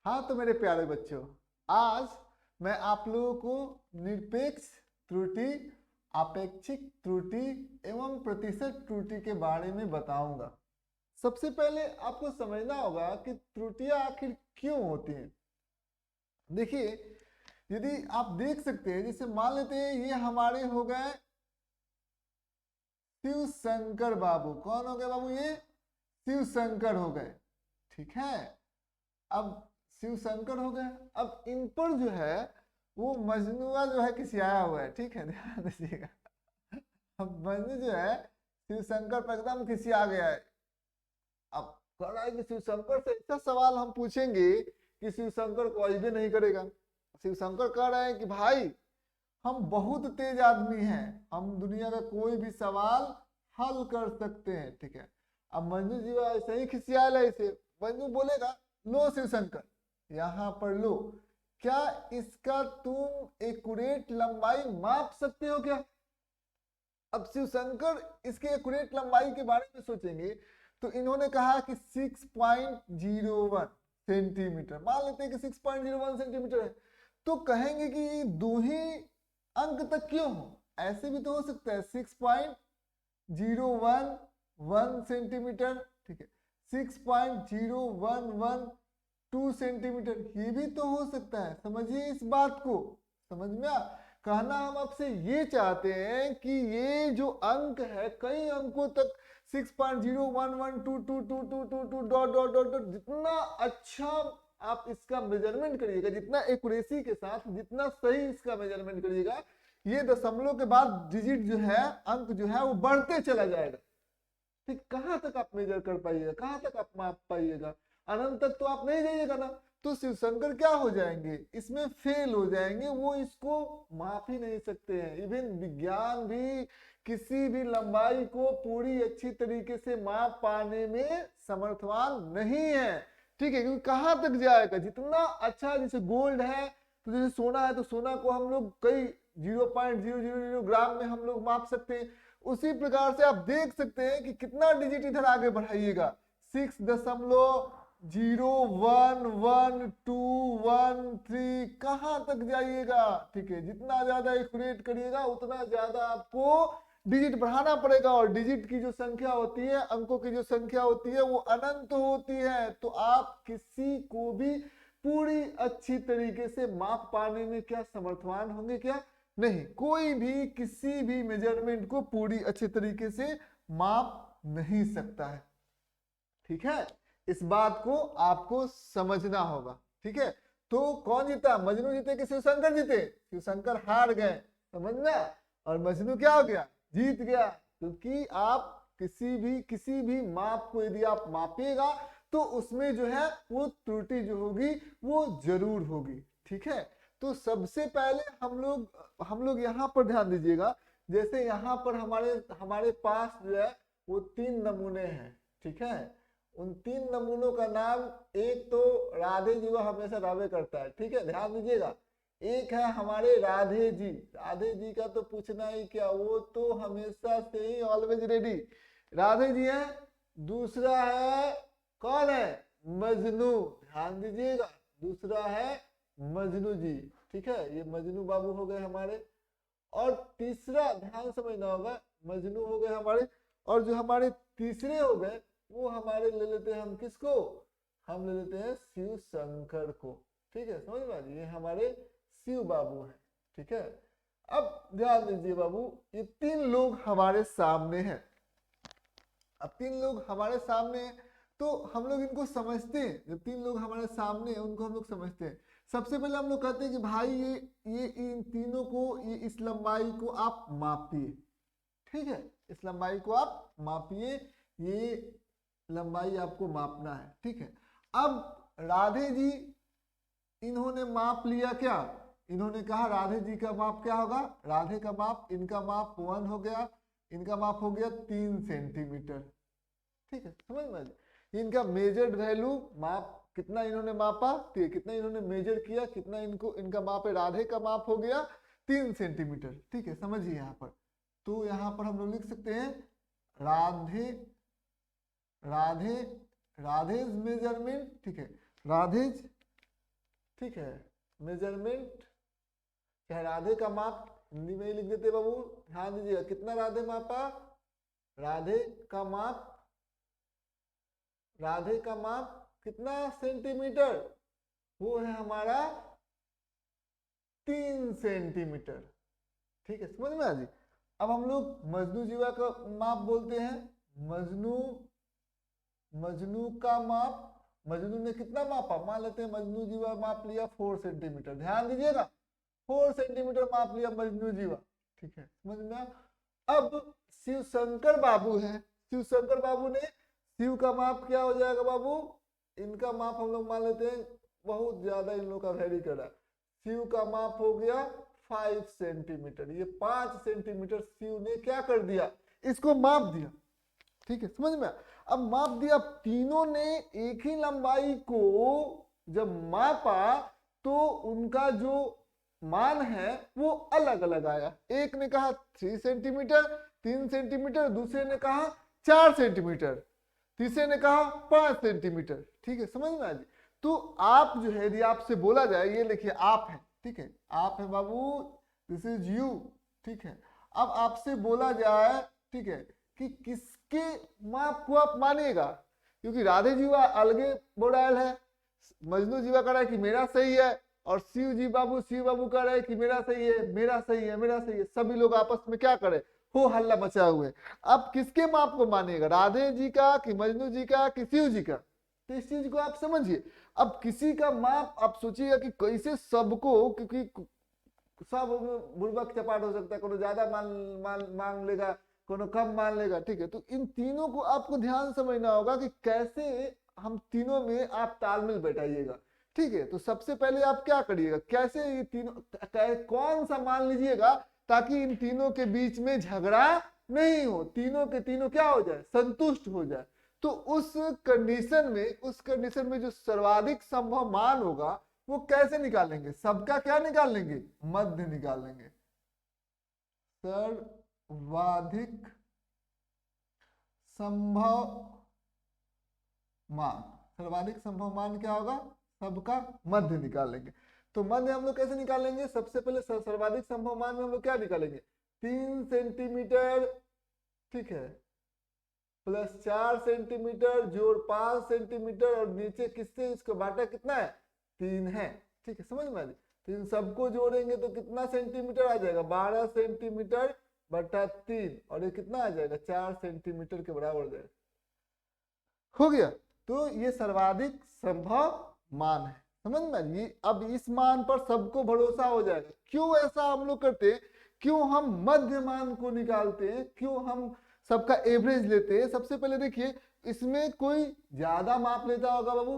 हाँ तो मेरे प्यारे बच्चों, आज मैं आप लोगों को निरपेक्ष त्रुटि, आपेक्षिक त्रुटि एवं प्रतिशत त्रुटि के बारे में बताऊंगा। सबसे पहले आपको समझना होगा कि त्रुटियां आखिर क्यों होती हैं। देखिए, यदि आप देख सकते हैं, जैसे मान लेते हैं ये हमारे हो गए शिव शंकर बाबू। कौन हो गए बाबू? ये शिव शंकर हो गए। ठीक है, अब शिव शंकर हो गए। अब इन पर जो है वो मजनुआ जो है किसी आया हुआ है। ठीक है, ध्यान दीजिएगा। अब मजनू जो है शिव शंकर पर एकदम किसी आ गया है। अब कह रहा है कि शिव शंकर से ऐसा सवाल हम पूछेंगे कि शिव शंकर कोई भी नहीं करेगा। शिव शंकर कह रहे हैं कि भाई, हम बहुत तेज आदमी हैं, हम दुनिया का कोई भी सवाल हल कर सकते हैं। ठीक है, अब मंजू जी ऐसे ही खिसियाल है। इसे मंजू बोलेगा, लो शिव शंकर, यहाँ पर लो, क्या इसका तुम एक्यूरेट लंबाई माप सकते हो क्या? अब शिव शंकर इसके एक्यूरेट लंबाई के बारे में सोचेंगे तो इन्होंने कहा कि 6.01 सेंटीमीटर। मान लेते हैं कि 6.01 सेंटीमीटर है, तो कहेंगे कि दो ही अंक तक क्यों हो? ऐसे भी तो हो सकता है 6.011 सेंटीमीटर। ठीक है, 6.0112 सेंटीमीटर, ये भी तो हो सकता है। समझिए इस बात को, समझ में आ? कहना हम आपसे ये चाहते हैं कि ये जो अंक है, कई अंकों तक 6.011222222 डॉट डॉट डॉट डॉट, जितना अच्छा आप इसका मेजरमेंट करिएगा, जितना एक्यूरेसी के साथ, जितना सही इसका मेजरमेंट करिएगा, ये दशमलव के बाद डिजिट जो है, अंक जो है वो बढ़ते चला जाएगा। ठीक, कहां तक आप मेजर कर पाइएगा, कहां तक आप माप पाइएगा? अनंत तक तो आप नहीं जाइएगा ना। तो शिव शंकर क्या हो जाएंगे? इसमें फेल हो जाएंगे, वो इसको माप ही नहीं सकते हैं। इवन विज्ञान भी किसी भी लंबाई को पूरी अच्छी तरीके से माप पाने में समर्थवान नहीं है। ठीक है, क्योंकि कहां तक जाएगा? जितना अच्छा, जैसे गोल्ड है, तो जैसे सोना है, तो सोना को हम लोग कई 0.000 ग्राम में हम लोग माप सकते हैं। उसी प्रकार से आप देख सकते हैं कि कितना डिजिट इधर आगे बढ़ाइएगा, 6.0111213, कहां तक जाइएगा? ठीक है, जितना ज्यादा एक्यूरेट करिएगा उतना ज्यादा आपको डिजिट बढ़ाना पड़ेगा। और डिजिट की जो संख्या होती है, अंकों की जो संख्या होती है, वो अनंत होती है। तो आप किसी को भी पूरी अच्छी तरीके से माप पाने में क्या समर्थवान होंगे? क्या नहीं, कोई भी किसी भी मेजरमेंट को पूरी अच्छे तरीके से माप नहीं सकता है। ठीक है, इस बात को आपको समझना होगा। ठीक है, तो कौन जीता? मजनू जीते कि शिवशंकर जीते? शिवशंकर हार गए, समझना। और मजनू क्या हो गया? जीत गया। क्योंकि आप किसी भी माप को यदि आप मापिएगा तो उसमें जो है वो त्रुटि जो होगी वो जरूर होगी। ठीक है, तो सबसे पहले हम लोग यहाँ पर ध्यान दीजिएगा। जैसे यहाँ पर हमारे हमारे पास जो है वो 3 नमूने हैं। ठीक है, उन 3 नमूनों का नाम, एक तो राधे जी, वो हमेशा रावे करता है। ठीक है, ध्यान दीजिएगा। एक है हमारे राधे जी, राधे जी का तो पूछना ही क्या, वो तो हमेशा से ही ऑलवेज रेडी, राधे जी है। दूसरा है, कौन है? मजनू, ध्यान दीजिएगा, दूसरा है मजनू जी। ठीक है, ये मजनू बाबू हो गए हमारे। और तीसरा, ध्यान समझना होगा, मजनू हो गए हमारे, और जो हमारे तीसरे हो गए वो हमारे ले लेते हैं हम किसको? हम ले लेते हैं शिव शंकर को। ठीक है, समझ में? ये हमारे शिव बाबू हैं। ठीक है, अब ध्यान दीजिए बाबू, ये 3 लोग हमारे सामने हैं। अब 3 लोग हमारे सामने हैं तो हम लोग इनको समझते हैं। जब 3 लोग हमारे सामने हैं उनको हम लोग समझते हैं। सबसे पहले हम लोग कहते हैं कि भाई ये इन तीनों को, ये इस लंबाई को आप मापिए। ठीक है, इस लंबाई को आप मापिए, ये लंबाई आपको मापना है। ठीक है, अब राधे जी, इन्होंने माप लिया क्या? इन्होंने कहा राधे जी का माप क्या होगा? राधे का माप, इनका माप 1 हो गया, इनका माप हो गया 3 सेंटीमीटर। ठीक है, समझ में? इनका मेजर्ड वैल्यू, माप कितना इन्होंने मापा, कितना इन्होंने मेजर किया, कितना इनको इनका माप है। राधे का माप हो गया 3 सेंटीमीटर। ठीक है, समझिए यहाँ पर, तो यहाँ पर हम लोग लिख सकते हैं राधे राधे राधेज मेजरमेंट। ठीक है, राधेज ठीक है, मेजरमेंट, चाहे राधे का माप हिंदी में ही लिख देते बाबू, ध्यान दीजिएगा कितना राधे मापा, राधे का माप, राधे का माप कितना सेंटीमीटर, वो है हमारा 3 सेंटीमीटर। ठीक है, समझ में आ जी। अब हम लोग मजनू जीवा का माप बोलते हैं, मजनू का माप, मजनू ने कितना मापा, मान लेते हैं मजनू जीवा माप लिया 4 सेंटीमीटर, ध्यान दीजिएगा 4 सेंटीमीटर माप लिया मजनू जीवा। ठीक है, समझ में आ। अब शिव शंकर बाबू है, शिव शंकर बाबू ने, शिव का माप क्या हो जाएगा बाबू, इनका माप हम लोग मान लेते हैं बहुत ज्यादा इन लोग का वेरी कर रहा है, शिव का माप हो गया 5 सेंटीमीटर, ये 5 सेंटीमीटर शिव ने क्या कर दिया, इसको माप दिया। ठीक है, समझ में। अब माप दिया, तीनों ने एक ही लंबाई को जब मापा तो उनका जो मान है वो अलग अलग आया, एक ने कहा 3 सेंटीमीटर 3 सेंटीमीटर, दूसरे ने कहा 4 सेंटीमीटर, तीसरे ने कहा 5 सेंटीमीटर। ठीक है, समझ में आ जी। तो आप जो है यदि आपसे बोला जाए, ये लिखिए आप है, ठीक है, आप है बाबू, दिस इज यू। ठीक है, अब आपसे बोला जाए, ठीक है, कि किसके माप को आप मानिएगा, क्योंकि राधे जीवा अलगे बोडायल है, मजनू जीवा कह रहा है कि मेरा सही है, और शिव बाबू कह रहे हैं कि मेरा सही है, मेरा सही है, मेरा सही है, सभी लोग आपस में क्या करे, हो हल्ला मचा हुए। अब किसके माप को मानिएगा, राधे जी का कि मजनू जी का कि शिव जी का, तो इस चीज को आप समझिए। अब किसी का माप आप सोचिएगा कि कैसे सबको, क्योंकि सब बुर्बक चपाट हो सकता है, कोनो ज्यादा मांग लेगा, कोनो कम मान लेगा। ठीक है, तो इन तीनों को आपको ध्यान समझना होगा कि कैसे हम तीनों में आप तालमेल बैठाइएगा। ठीक है, तो सबसे पहले आप क्या करिएगा, कैसे ये तीनों, कौन सा मान लीजिएगा ताकि इन तीनों के बीच में झगड़ा नहीं हो, तीनों के तीनों क्या हो जाए, संतुष्ट हो जाए। तो उस कंडीशन में जो सर्वाधिक संभव मान होगा वो कैसे निकालेंगे, सबका क्या निकाल लेंगे, मध्य निकाल लेंगे, सर्वाधिक संभव मान, सर्वाधिक संभव मान क्या होगा, सबका मध्य निकाल लेंगे। तो मध्य हम लोग कैसे निकालेंगे, सबसे पहले सर्वाधिक संभव मान में हम लोग क्या निकालेंगे, 3 सेंटीमीटर, ठीक है, प्लस 4 सेंटीमीटर जोड़ 5 सेंटीमीटर, और नीचे किससे इसको बांटा कितना है, 3 है। ठीक है, समझ में आ गई। तो इन सबको जोड़ेंगे तो कितना सेंटीमीटर आ जाएगा, 12 सेंटीमीटर बटा 3, और ये कितना आ जाएगा, 4 सेंटीमीटर के बराबर जाएगा, हो गया। तो ये सर्वाधिक संभव मान है, समझ में। ये अब इस मान पर सबको भरोसा हो जाएगा। क्यों ऐसा हम लोग करते हैं, क्यों हम मध्य मान को निकालते हैं, क्यों हम सबका एवरेज लेते हैं। सबसे पहले देखिए, इसमें कोई ज्यादा माप लेता होगा बाबू,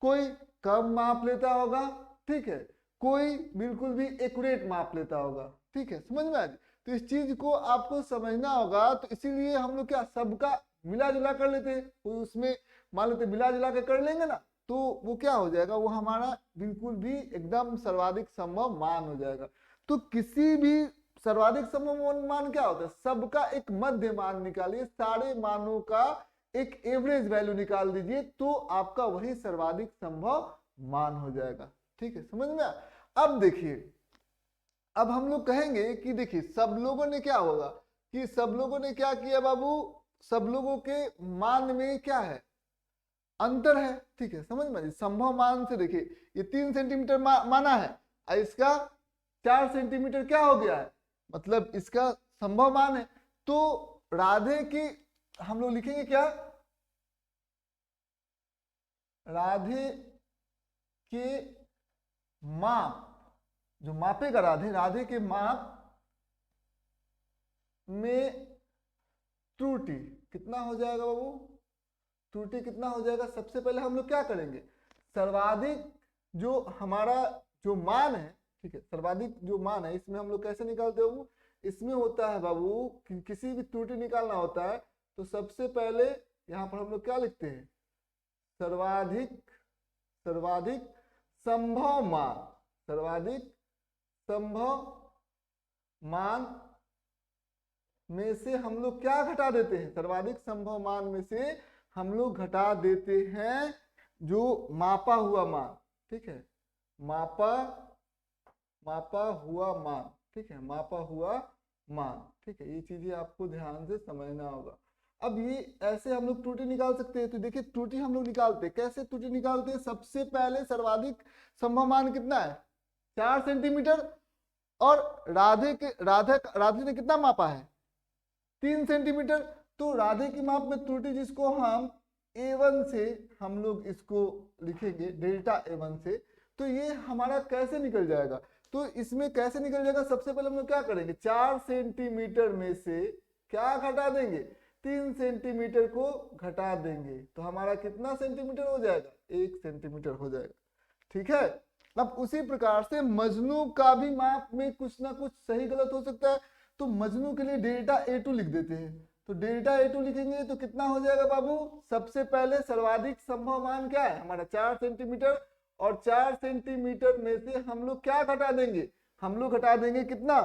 कोई कम माप लेता होगा, ठीक है, कोई बिल्कुल भी एक्यूरेट माप लेता होगा। ठीक है, समझ में आ गई। तो इस चीज को आपको समझना होगा। तो इसीलिए हम लोग क्या सबका मिला जुला कर लेते हैं, कोई उसमें मान लेते मिला जुला के कर लेंगे ना, तो वो क्या हो जाएगा, वो हमारा बिल्कुल भी एकदम सर्वाधिक संभव मान हो जाएगा। तो किसी भी सर्वाधिक संभव मान क्या होता है, सबका एक मध्य मान निकालिए, सारे मानों का एक एवरेज वैल्यू निकाल दीजिए, तो आपका वही सर्वाधिक संभव मान हो जाएगा। ठीक है, समझ में। अब देखिए, अब हम लोग कहेंगे कि देखिए सब लोगों ने क्या होगा, कि सब लोगों ने क्या किया बाबू, सब लोगों के मान में क्या है, अंतर है। ठीक है, समझ में। संभव मान से देखिए, ये 3 सेंटीमीटर माना है, और इसका 4 सेंटीमीटर क्या हो गया है, मतलब इसका संभव मान है। तो राधे की हम लोग लिखेंगे क्या, राधे के माप, जो मापेगा राधे के माप में त्रुटि कितना हो जाएगा बाबू, त्रुटि कितना हो जाएगा। सबसे पहले हम लोग क्या करेंगे, सर्वाधिक जो हमारा जो मान है, ठीक है, सर्वाधिक जो मान है, इसमें हम लोग कैसे निकालते हो, इसमें होता है बाबू कि किसी भी त्रुटि निकालना होता है तो सबसे पहले यहां पर हम लोग क्या लिखते हैं, सर्वाधिक संभव मान, सर्वाधिक संभव मान में से हम लोग क्या घटा देते हैं, सर्वाधिक संभव मान में से हम लोग घटा देते हैं जो मापा हुआ मान। ठीक है, मापा मापा हुआ मान, ठीक है, मापा हुआ मान, ठीक है, ये चीजें आपको ध्यान से समझना होगा। अब ये ऐसे हम लोग त्रुटि निकाल सकते हैं। तो देखिए त्रुटि हम लोग निकालते हैं, कैसे त्रुटि निकालते हैं? सबसे पहले सर्वाधिक संभव मान कितना है? 4 सेंटीमीटर। और राधे ने कितना मापा है? 3 सेंटीमीटर। तो राधे की माप में त्रुटि, जिसको हम A1 से हम लोग इसको लिखेंगे डेल्टा A1 से, तो ये हमारा कैसे निकल जाएगा? तो इसमें कैसे निकल जाएगा? सबसे पहले हम लोग क्या करेंगे, 4 सेंटीमीटर में से क्या घटा देंगे? 3 सेंटीमीटर को घटा देंगे, तो हमारा कितना सेंटीमीटर हो जाएगा? 1 सेंटीमीटर हो जाएगा, ठीक है। अब उसी प्रकार से मजनू का भी माप में कुछ ना कुछ सही गलत हो सकता है, तो मजनू के लिए डेल्टा A2 लिख देते हैं। तो डेल्टा A2 लिखेंगे तो कितना हो जाएगा बाबू? सबसे पहले सर्वाधिक संभव मान क्या है हमारा? 4 सेंटीमीटर। और 4 सेंटीमीटर में से हम लोग क्या घटा देंगे? हम लोग घटा देंगे कितना?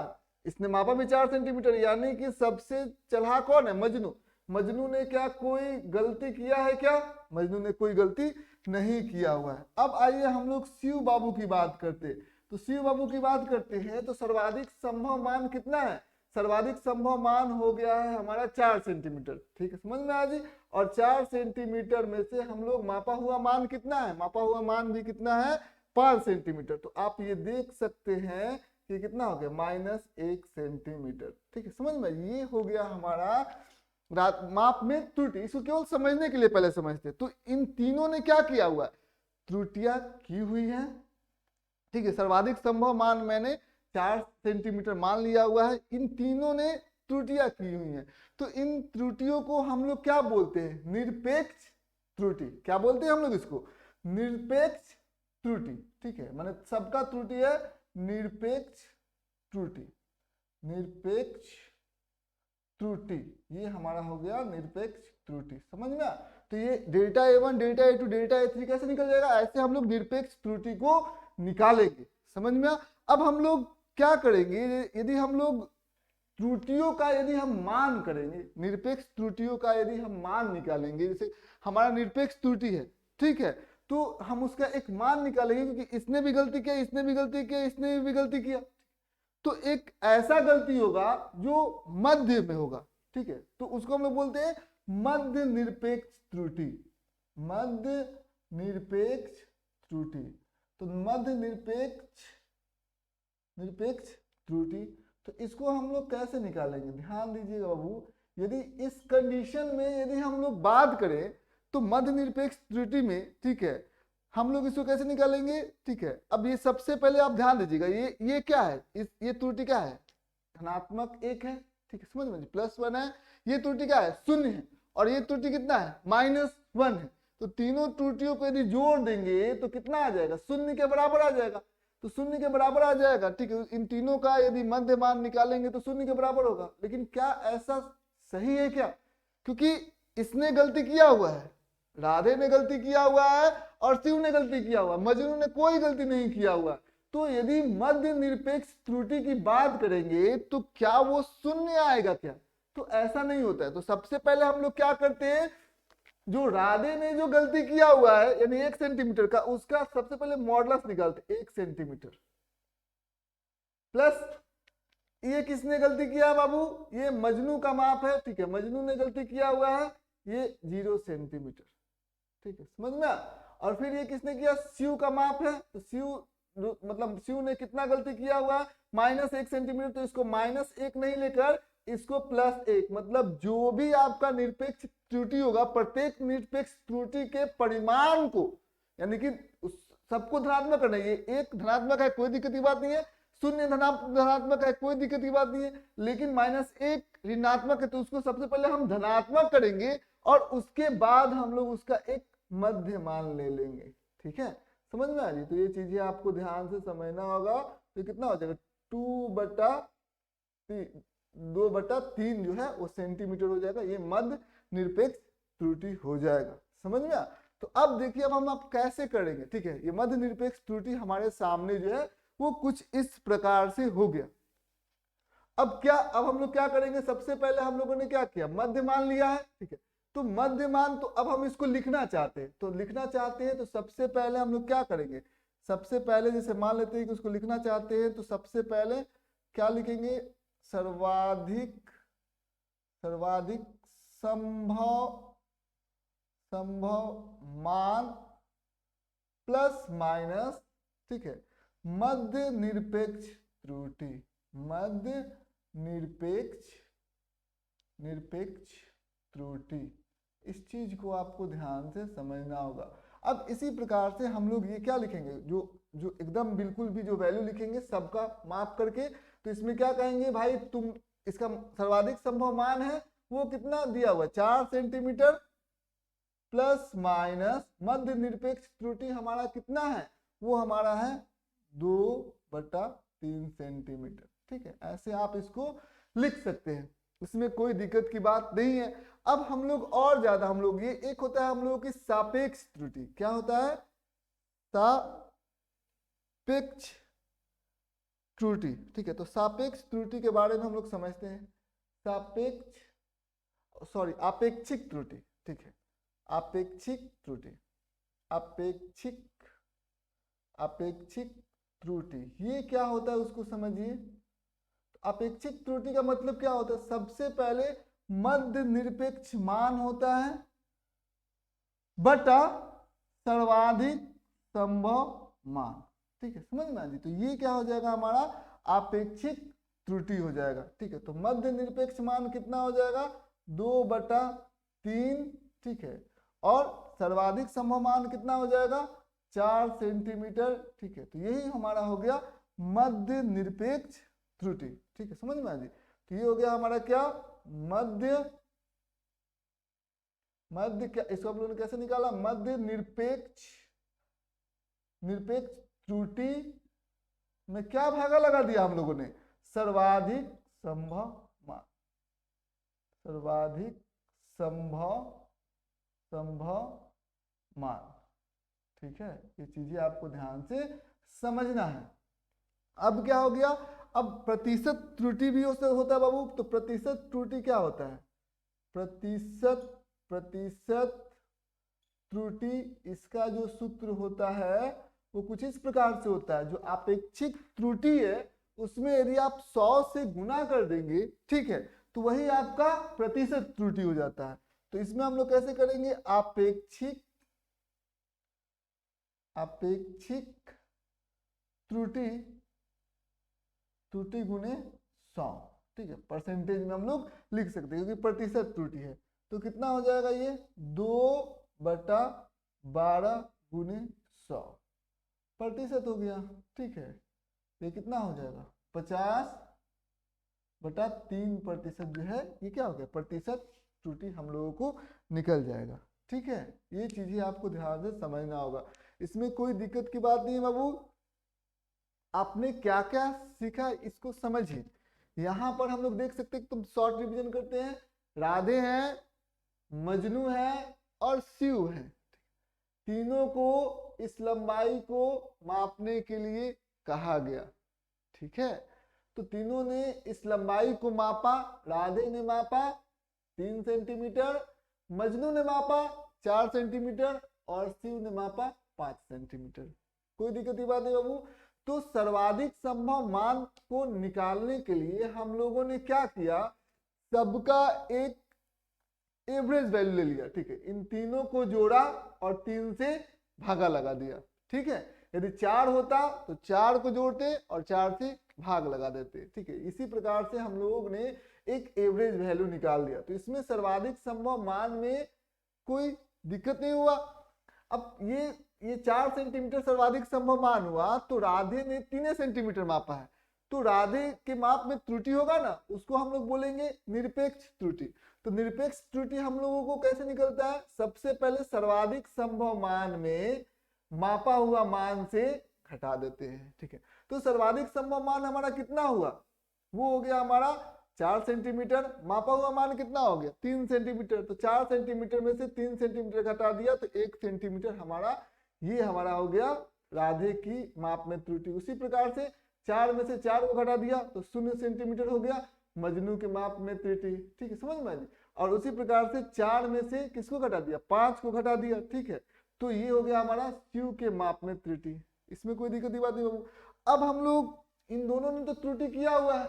इसने मापा भी 4 सेंटीमीटर, यानी कि सबसे चलाक कौन है? मजनू। मजनू ने क्या कोई गलती किया है क्या? मजनू ने कोई गलती नहीं किया हुआ है। अब आइए हम लोग शिव बाबू की बात करते हैं। तो शिव बाबू की बात करते हैं तो सर्वाधिक संभव मान कितना है? सर्वाधिक संभव मान हो गया है हमारा 4 सेंटीमीटर, ठीक है, समझ में आ जी। और 4 सेंटीमीटर में से हम लोग मापा हुआ मान कितना है? मापा हुआ मान भी कितना है? 5 सेंटीमीटर। तो आप ये देख सकते हैं कि कितना हो गया? -1 सेंटीमीटर, ठीक है, समझ में। ये हो गया हमारा माप में त्रुटि। इसको केवल समझने के लिए पहले समझते। तो इन तीनों ने क्या किया हुआ है? त्रुटियां की हुई है, ठीक है। सर्वाधिक संभव मान मैंने 4 सेंटीमीटर मान लिया हुआ है, इन तीनों ने त्रुटियां की हुई हैं। तो इन त्रुटियों को हम लोग क्या बोलते हैं? निरपेक्ष त्रुटि। क्या बोलते हैं हम लोग इसको? निरपेक्ष त्रुटि, ठीक है, माने सबका त्रुटि है निरपेक्ष त्रुटि। निरपेक्ष त्रुटि, ये हमारा हो गया निरपेक्ष त्रुटि, समझ में। तो ये delta A1 delta A2 delta A3 कैसे निकल जाएगा? ऐसे हम लोग निरपेक्ष त्रुटि को निकालेंगे, समझ में। अब हम लोग क्या करेंगे? यदि हम लोग त्रुटियों का यदि हम मान करेंगे, निरपेक्ष त्रुटियों का यदि हम मान निकालेंगे, जैसे हमारा निरपेक्ष त्रुटि है, ठीक है, तो हम उसका एक मान निकालेंगे, क्योंकि इसने भी गलती किया, इसने भी गलती किया, इसने भी गलती किया, तो एक ऐसा गलती होगा जो मध्य में होगा, ठीक है, तो उसको हम लोग बोलते हैं मध्य निरपेक्ष त्रुटि। मध्य निरपेक्ष त्रुटि। तो मध्य निरपेक्ष त्रुटि, तो इसको हम लोग कैसे निकालेंगे? ध्यान दीजिएगा बाबू, यदि इस कंडीशन में यदि हम लोग बात करें तो मध्य निरपेक्ष त्रुटि में, ठीक है, हम लोग इसको कैसे निकालेंगे? ठीक है, अब ये सबसे पहले आप ध्यान दीजिएगा, ये क्या है? ये त्रुटि क्या है? धनात्मक 1 है, ठीक है, समझ में, +1 है। ये त्रुटि क्या है? 0 है। और ये त्रुटि कितना है? -1 है। तो तीनों त्रुटियों को यदि जोड़ देंगे तो कितना आ जाएगा? 0 के बराबर आ जाएगा। तो 0 के बराबर आ जाएगा, ठीक है। इन तीनों का यदि मध्य मान निकालेंगे तो 0 के बराबर होगा। लेकिन क्या ऐसा सही है क्या? क्योंकि इसने गलती किया हुआ है, राधे ने गलती किया हुआ है और शिव ने गलती किया हुआ है, मजनू ने कोई गलती नहीं किया हुआ। तो यदि मध्य निरपेक्ष त्रुटि की बात करेंगे तो क्या वो 0 आएगा क्या? तो ऐसा नहीं होता है। तो सबसे पहले हम लोग क्या करते हैं, जो राधे ने जो गलती किया हुआ है यानी 1 सेंटीमीटर का, उसका सबसे पहले मॉडुलस निकालते, 1 सेंटीमीटर प्लस ये किसने गलती किया बाबू? ये मजनू का माप है, ठीक है, मजनू ने गलती किया हुआ है, ये 0 सेंटीमीटर, ठीक है, समझ में। और फिर ये किसने किया? शिव का माप है, तो शिव मतलब शिव ने कितना गलती किया हुआ? -1 सेंटीमीटर। तो इसको -1 नहीं लेकर इसको +1, मतलब जो भी आपका निरपेक्ष त्रुटि होगा, प्रत्येक निरपेक्ष त्रुटि के परिमाण को, यानी कि सबको धनात्मक करना है। ये 1 धनात्मक है, कोई दिक्कत की बात नहीं है, 0 धनात्मक है, कोई दिक्कत की बात नहीं है, लेकिन -1 ऋणात्मक है, तो उसको सबसे पहले हम धनात्मक करेंगे और उसके बाद हम लोग उसका एक मध्य मान ले लेंगे, ठीक है, समझ में आ रही? तो ये चीजें आपको ध्यान से समझना होगा। तो कितना हो जाएगा? 2/3 जो है वो सेंटीमीटर हो जाएगा। ये मध्य निरपेक्ष त्रुटि हो जाएगा, समझ में आ? तो अब देखिए, अब हम कैसे करेंगे, ठीक है। ये मध्य निरपेक्ष त्रुटि हमारे सामने जो है वो कुछ इस प्रकार से हो गया। अब हम लोग क्या करेंगे? सबसे पहले हम लोगों ने क्या किया? मध्य मान लिया है, ठीक है। तो मध्य मान, तो अब हम इसको लिखना चाहते हैं, तो सबसे पहले हम लोग क्या करेंगे? सबसे पहले जैसे मान लेते हैं कि उसको लिखना चाहते हैं तो सबसे पहले क्या लिखेंगे, सर्वाधिक संभव मान प्लस माइनस, ठीक है, मध्य निरपेक्ष त्रुटि, मध्य निरपेक्ष त्रुटि। इस चीज को आपको ध्यान से समझना होगा। अब इसी प्रकार से हम लोग ये क्या लिखेंगे, जो एकदम बिल्कुल भी जो वैल्यू लिखेंगे सबका माप करके, तो इसमें क्या कहेंगे भाई, तुम इसका सर्वाधिक संभव मान है वो कितना दिया हुआ है, 4 सेंटीमीटर प्लस माइनस मध्य निरपेक्ष त्रुटि हमारा कितना है, वो हमारा है 2/3 सेंटीमीटर। ठीक है, ऐसे आप इसको लिख सकते हैं, इसमें कोई दिक्कत की बात नहीं है। अब हम लोग और ज्यादा हम लोग ये एक होता है हम लोगों की सापेक्ष त्रुटि, क्या होता है, सापेक्ष त्रुटि। ठीक है, तो सापेक्ष त्रुटि के बारे में हम लोग समझते हैं। आपेक्षिक त्रुटि। ठीक है, आपेक्षिक त्रुटि, आपेक्षिक त्रुटि ये क्या होता है उसको समझिए। अपेक्षित त्रुटि का मतलब क्या होता है, सबसे पहले मध्य निरपेक्ष मान होता है बटा सर्वाधिक संभव मान। ठीक है, समझ में आ जी, तो ये क्या हो जाएगा हमारा आपेक्षिक त्रुटि हो जाएगा। ठीक है, तो मध्य निरपेक्ष मान कितना हो जाएगा 2/3। ठीक है, और सर्वाधिक संभव मान कितना हो जाएगा 4 सेंटीमीटर। ठीक है, तो यही हमारा हो गया मध्य निरपेक्ष त्रुटि। ठीक है, समझ में आ जी, तो ये हो गया हमारा क्या मध्य क्या, इसको हम लोगों ने कैसे निकाला, मध्य निरपेक्ष त्रुटि में क्या भागा लगा दिया हम लोगों ने, सर्वाधिक संभव मान, सर्वाधिक संभव मान। ठीक है, ये चीजें आपको ध्यान से समझना है। अब क्या हो गया, अब प्रतिशत त्रुटि भी होता है बाबू। तो प्रतिशत त्रुटि क्या होता है, प्रतिशत त्रुटि, इसका जो सूत्र होता है वो कुछ इस प्रकार से होता है, जो आपेक्षिक त्रुटि है उसमें यदि आप 100 से गुना कर देंगे, ठीक है, तो वही आपका प्रतिशत त्रुटि हो जाता है। तो इसमें हम लोग कैसे करेंगे, आपेक्षिक त्रुटि गुने 100। ठीक है, परसेंटेज में हम लोग लिख सकते हैं क्योंकि प्रतिशत त्रुटि है। तो कितना हो जाएगा ये 2/12 गुने 100 प्रतिशत हो गया। ठीक है, ये कितना हो जाएगा 50/3% जो है ये क्या हो गया प्रतिशत त्रुटि हम लोगों को निकल जाएगा। ठीक है, ये चीजें आपको ध्यान से समझना होगा, इसमें कोई दिक्कत की बात नहीं है बाबू। आपने क्या क्या सीखा इसको समझिए। यहाँ पर हम लोग देख सकते हैं, तुम शॉर्ट रिवीजन करते हैं, राधे हैं, मजनू है और शिव है, तीनों को इस लंबाई को मापने के लिए कहा गया। ठीक है, तो तीनों ने इस लंबाई को मापा, राधे ने मापा 3 सेंटीमीटर, मजनू ने मापा 4 सेंटीमीटर और शिव ने मापा 5 सेंटीमीटर। कोई दिक्कत की बात नहीं बाबू। तो सर्वाधिक संभव मान को निकालने के लिए हम लोगों ने क्या किया, सबका एक एवरेज वैल्यू ले लिया। ठीक है, इन तीनों को जोड़ा और 3 से भागा लगा दिया। ठीक है, यदि 4 होता तो 4 को जोड़ते और 4 से भाग लगा देते। ठीक है, इसी प्रकार से हम लोगों ने एक एवरेज वैल्यू निकाल दिया। तो इसमें सर्वाधिक संभव मान में कोई दिक्कत नहीं हुआ। अब ये 4 सेंटीमीटर सर्वाधिक संभव मान हुआ, तो राधे ने 3 सेंटीमीटर मापा है, तो राधे के माप में त्रुटि होगा ना, उसको हम लोग बोलेंगे निरपेक्ष त्रुटि। तो निरपेक्ष त्रुटि हम लोगों को कैसे निकलता है, सबसे पहले सर्वाधिक संभव मान में मापा हुआ मान से घटा देते हैं। ठीक है, तो सर्वाधिक संभव मान हमारा कितना हुआ, वो हो गया हमारा 4 सेंटीमीटर, मापा हुआ मान कितना हो गया 3 सेंटीमीटर। तो 4 सेंटीमीटर में से 3 सेंटीमीटर घटा दिया तो 1 सेंटीमीटर हमारा ये हमारा हो गया राधे की माप में त्रुटि। उसी प्रकार से 4 में से 4 को घटा दिया तो 0 सेंटीमीटर हो गया मजनू के माप में त्रुटि। ठीक है, समझ में आ गई। और उसी प्रकार से 4 में से किसको घटा दिया, 5 को घटा दिया। ठीक है, तो ये हो गया हमारा शिव के माप में त्रुटि। इसमें कोई दिक्कत की बात नहीं बाबू। अब हम लोग इन दोनों ने तो त्रुटि किया हुआ है,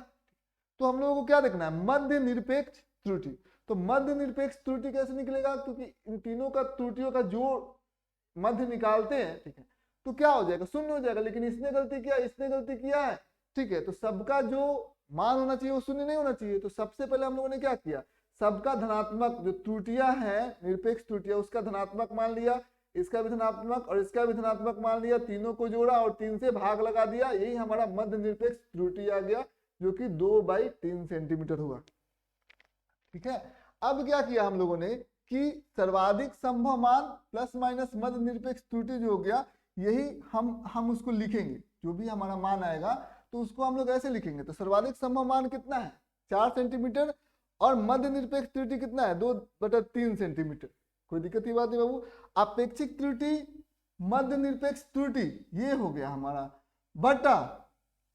तो हम लोगों को क्या देखना है, मध्य निरपेक्ष त्रुटि। तो मध्य निरपेक्ष त्रुटि कैसे निकलेगा, क्योंकि इन तीनों का त्रुटियों का जोड़ मध्य निकालते हैं, ठीक है, तो क्या हो जाएगा, शून्य हो जाएगा। लेकिन इसने गलती किया, इसने गलती किया है, ठीक है, तो सबका जो मान होना चाहिए वो शून्य नहीं होना चाहिए। तो सबसे पहले हम लोगों ने क्या किया, सबका धनात्मक जो त्रुटियां हैं, निरपेक्ष त्रुटियां, उसका धनात्मक मान लिया, इसका भी धनात्मक और इसका भी धनात्मक मान लिया, तीनों को जोड़ा और 3 से भाग लगा दिया, यही हमारा मध्य निरपेक्ष त्रुटि आ गया, जो कि 2/3 सेंटीमीटर हुआ। ठीक है, अब क्या किया हम लोगों ने कि सर्वाधिक संभव मान प्लस माइनस मध्य निरपेक्ष त्रुटि जो हो गया, यही हम उसको लिखेंगे, जो भी हमारा मान आएगा तो उसको हम लोग ऐसे लिखेंगे। तो सर्वाधिक संभव मान कितना है, 4 सेंटीमीटर, और मध्य निरपेक्ष त्रुटि कितना है, 2/3 सेंटीमीटर। कोई दिक्कत की बात नहीं बाबू। अपेक्षिक त्रुटि, मध्य निरपेक्ष त्रुटि, ये हो गया हमारा, बटा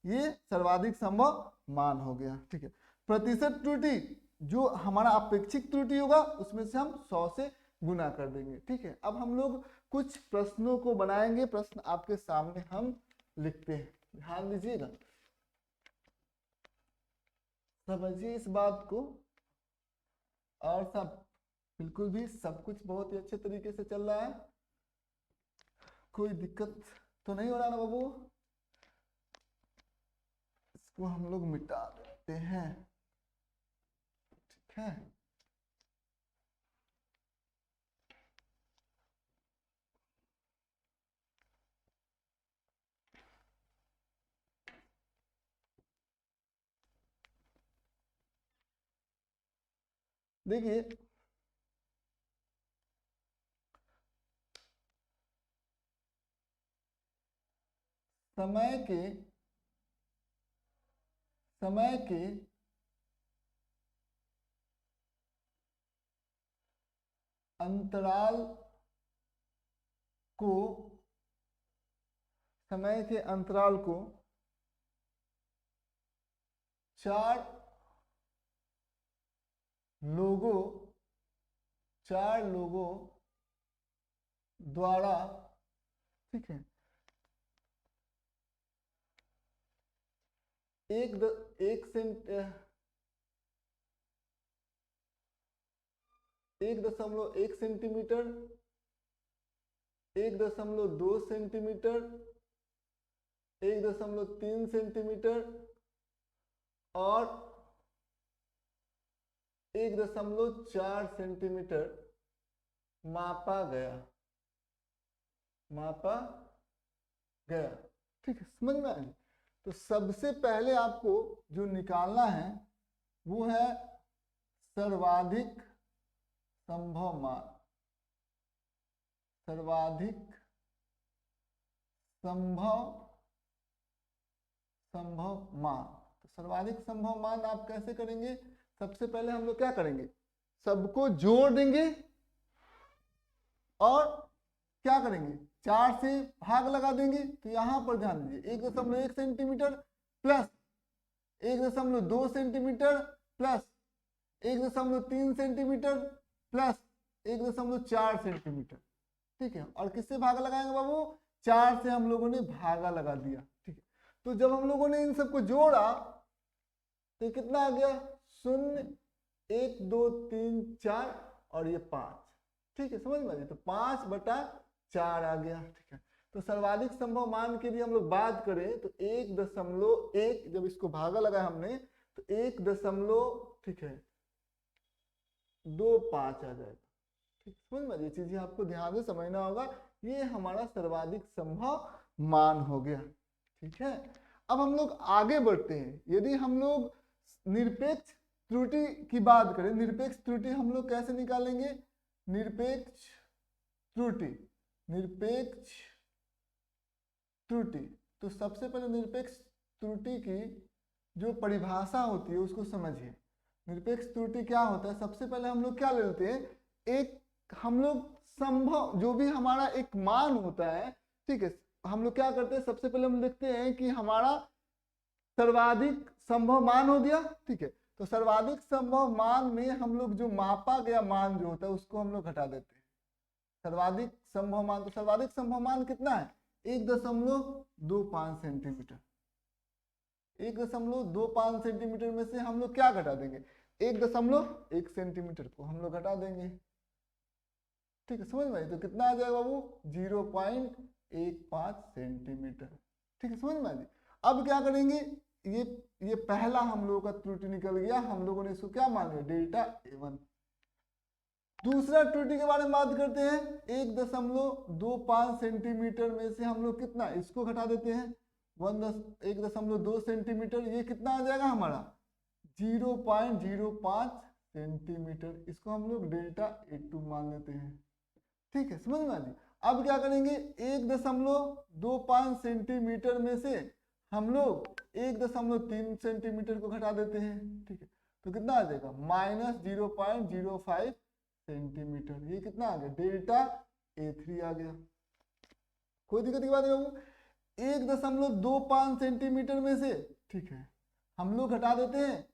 ये सर्वाधिक संभव मान हो गया। ठीक है, प्रतिशत त्रुटि, जो हमारा अपेक्षिक त्रुटि होगा उसमें से हम 100 से गुना कर देंगे। ठीक है, अब हम लोग कुछ प्रश्नों को बनाएंगे, प्रश्न आपके सामने हम लिखते हैं, ध्यान दीजिएगा, समझिए इस बात को। और सब बिल्कुल भी सब कुछ बहुत ही अच्छे तरीके से चल रहा है, कोई दिक्कत तो नहीं हो रहा ना बाबू। इसको हम लोग मिटा देते हैं, ठीक है। देखिए समय के अंतराल को, समय के अंतराल को 4 लोगों द्वारा, ठीक है, 1.1 सेंटीमीटर, 1.2 सेंटीमीटर, 1.3 सेंटीमीटर और 1.4 सेंटीमीटर मापा गया। ठीक है, समझ में आए। तो सबसे पहले आपको जो निकालना है वो है सर्वाधिक संभव मान, सर्वाधिक संभव मान। तो सर्वाधिक संभव मान आप कैसे करेंगे, सबसे पहले हम लोग क्या करेंगे, सबको जोड़ देंगे और क्या करेंगे, 4 से भाग लगा देंगे। तो यहां पर ध्यान दीजिए, 1.1 centimetre plus 1.2 centimetre plus 1.3 centimetre plus 1.4 centimetre. ठीक है, और किससे भागा लगाएंगे बाबू, 4 से हम लोगों ने भागा लगा दिया। ठीक है, तो जब हम लोगों ने इन सबको जोड़ा तो कितना आ गया, 0, 1, 2, 3, 4 और ये 5। ठीक है, समझ में आ गया, तो 5/4 आ गया। ठीक है, तो सर्वाधिक संभव मान के लिए हम लोग बात करें तो 1.1, जब इसको भागा लगा हमने तो 1, ठीक है 25 आ जाएगा। ठीक, समझ में, ये चीजें आपको ध्यान से समझना होगा। ये हमारा सर्वाधिक संभव मान हो गया। ठीक है, अब हम लोग आगे बढ़ते हैं। यदि हम लोग निरपेक्ष त्रुटि की बात करें, निरपेक्ष त्रुटि हम लोग कैसे निकालेंगे, निरपेक्ष त्रुटि। तो सबसे पहले निरपेक्ष त्रुटि की जो परिभाषा होती है उसको समझिए। निरपेक्ष त्रुटि क्या होता है, सबसे पहले हम लोग क्या ले लेते हैं, एक हम लोग संभव जो भी हमारा एक मान होता है, ठीक है, हम लोग क्या करते हैं, सबसे पहले हम लिखते हैं कि हमारा सर्वाधिक संभव मान हो गया। ठीक है, तो सर्वाधिक संभव मान में हम लोग जो मापा गया मान जो होता है उसको हम लोग घटा देते हैं। सर्वाधिक संभव मान, तो सर्वाधिक संभव मान कितना है, 1.25 सेंटीमीटर। 1.25 सेंटीमीटर में से हम लोग क्या घटा देंगे, 1.1 सेंटीमीटर को हम लोग घटा देंगे। ठीक है, समझ में आई? तो कितना आ जाएगा बाबू, 0.15 सेंटीमीटर। ठीक है, समझ में आई? अब क्या करेंगे, ये पहला हम लोगों का त्रुटि निकल गया, हम लोगों ने इसको क्या मान लिया, डेल्टा A1। दूसरा त्रुटि के बारे में बात करते हैं। 1.25 सेंटीमीटर में से हम लोग कितना, इसको घटा देते हैं 1.2 सेंटीमीटर। ये कितना आ जाएगा हमारा, 0.05 सेंटीमीटर। इसको हम लोग डेल्टा A2 मान लेते हैं। ठीक है, समझ में आ गई? अब क्या करेंगे, 1.25 सेंटीमीटर में से हम लोग 1.3 सेंटीमीटर को घटा देते हैं। ठीक है, तो कितना आ जाएगा, -0.05 सेंटीमीटर। ये कितना आ गया, डेल्टा A3 आ गया। कोई दिक्कत की बात नहीं बाबू। 1.25 सेंटीमीटर में से, ठीक है, हम लोग घटा देते हैं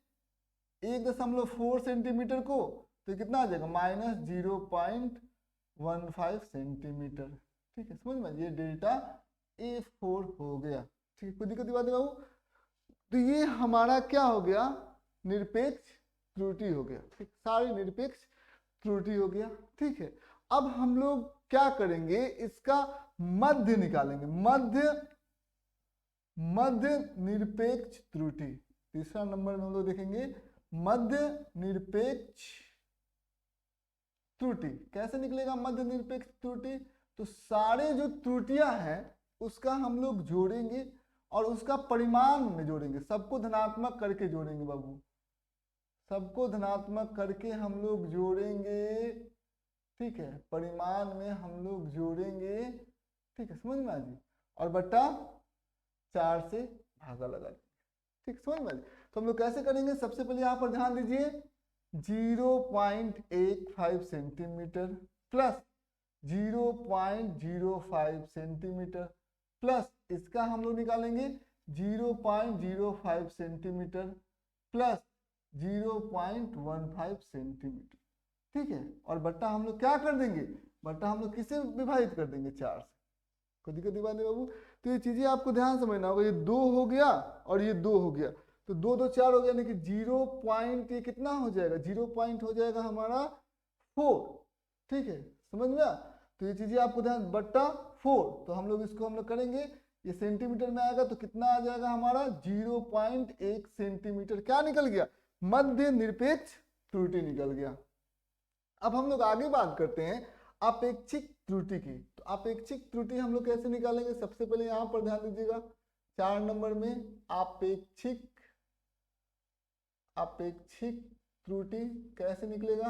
1.4 सेंटीमीटर को, तो कितना आ जाएगा, -0.15 सेंटीमीटर। ठीक है, समझ में, ये डेल्टा A4 हो गया। ठीक है, कोई दिक्कत की बात नहीं बाबू। तो ये हमारा क्या हो गया, निरपेक्ष त्रुटि हो गया। ठीक, सारी निरपेक्ष त्रुटि हो गया। ठीक है, अब हम लोग क्या करेंगे, इसका मध्य निकालेंगे। मध्य निरपेक्ष त्रुटि, तीसरा नंबर में हम लोग देखेंगे मध्य निरपेक्ष त्रुटि। कैसे निकलेगा मध्य निरपेक्ष त्रुटि, तो सारे जो त्रुटियां हैं उसका हम लोग जोड़ेंगे और उसका परिमाण में जोड़ेंगे, सबको धनात्मक करके जोड़ेंगे बाबू, सबको धनात्मक करके हम लोग जोड़ेंगे। ठीक है, परिमाण में हम लोग जोड़ेंगे। ठीक है, समझ में आ गई, और बट्टा 4 से भागा लगा देंगे। ठीक, समझ में आ गई। तो हम लोग कैसे करेंगे, सबसे पहले यहाँ पर ध्यान दीजिए, 0.15 सेंटीमीटर प्लस 0.05 सेंटीमीटर प्लस इसका हम लोग निकालेंगे 0.05 सेंटीमीटर प्लस 0.15 सेंटीमीटर। ठीक है, और बट्टा हम लोग क्या कर देंगे, बट्टा हम लोग किससे विभाजित कर देंगे, 4 से। कोई दिक्कत नहीं बात नहीं बाबू। तो ये चीजें आपको ध्यान समझना होगा, ये 2 हो गया और ये 2 हो गया, तो 2 2 4 हो गया, यानी कि 0 पॉइंट, ये कितना हो जाएगा, 0 पॉइंट हो जाएगा हमारा 4। ठीक है, समझ में आ? तो ये चीजें आपको ध्यान, बट्टा 4, तो हम लोग इसको हम लोग करेंगे, ये सेंटीमीटर में आएगा तो कितना आ जाएगा हमारा, 0.1 सेंटीमीटर। क्या निकल गया, मध्य निरपेक्ष त्रुटि निकल गया। अब हम लोग आगे बात करते हैं अपेक्षिक त्रुटि की। तो अपेक्षिक त्रुटि हम लोग कैसे निकालेंगे, सबसे पहले यहां पर ध्यान दीजिएगा, 4 नंबर में अपेक्षिक त्रुटि कैसे निकलेगा,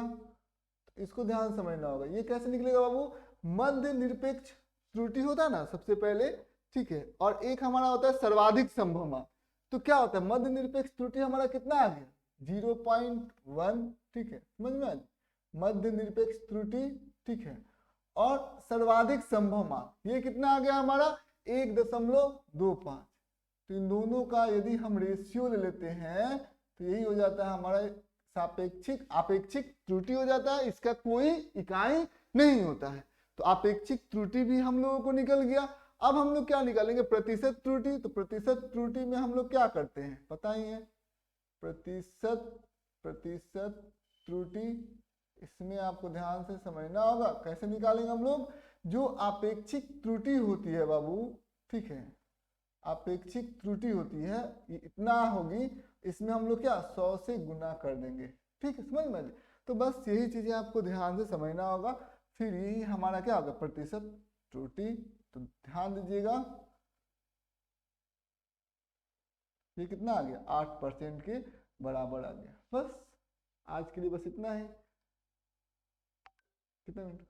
तो इसको ध्यान समझना होगा। ये कैसे निकलेगा बाबू, मध्य निरपेक्ष त्रुटि होता है ना सबसे पहले, ठीक है, और एक हमारा होता है सर्वाधिक संभव मान। तो क्या होता है, मध्य निरपेक्ष त्रुटि हमारा कितना आ गया, 0.1। ठीक है, समझ में, मध्य निरपेक्ष त्रुटि। ठीक है, और सर्वाधिक संभव मान ये कितना आ गया हमारा, 1.25। तो इन दोनों का यदि हम रेशियो ले लेते हैं तो यही हो जाता है हमारा सापेक्षिक अपेक्षिक त्रुटि हो जाता है, इसका कोई इकाई नहीं होता है। तो अपेक्षिक त्रुटि भी हम लोगों को निकल गया। अब हम लोग क्या निकालेंगे, प्रतिशत त्रुटि। तो प्रतिशत त्रुटि में हम लोग क्या करते हैं, पता ही है, प्रतिशत त्रुटि, इसमें आपको ध्यान से समझना होगा कैसे निकालेंगे हम लोग। जो अपेक्षिक त्रुटि होती है बाबू, ठीक है, अपेक्षिक त्रुटि होती है, ये इतना होगी, इसमें हम लोग क्या 100 से गुना कर देंगे। ठीक है, समझ में। तो बस यही चीजें आपको ध्यान से समझना होगा, फिर यही हमारा क्या होगा, प्रतिशत त्रुटि। तो ध्यान दीजिएगा, ये कितना आ गया, 8% के बराबर आ गया। बस आज के लिए बस इतना है। कितना मिनट